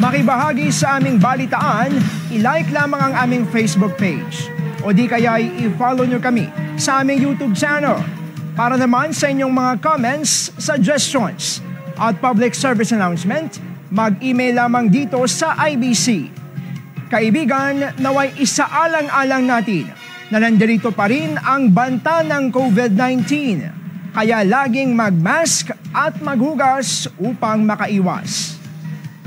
makibahagi sa aming balitaan, i-like lamang ang aming Facebook page. O di kaya i-follow nyo kami sa aming YouTube channel. Para naman sa inyong mga comments, suggestions, at public service announcement, mag-email lamang dito sa IBC. Kaibigan, naway isaalang-alang natin na nandirito pa rin ang banta ng COVID-19. Kaya laging mag-mask at maghugas upang makaiwas.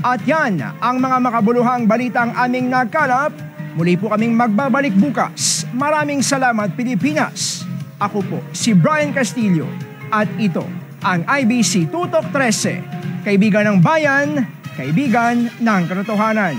At yan ang mga makabuluhang balitang aming nakalap. Muli po kaming magbabalik bukas. Maraming salamat, Pilipinas. Ako po si Brian Castillo at ito ang IBC Tutok 13. Kaibigan ng bayan, kaibigan ng katotohanan.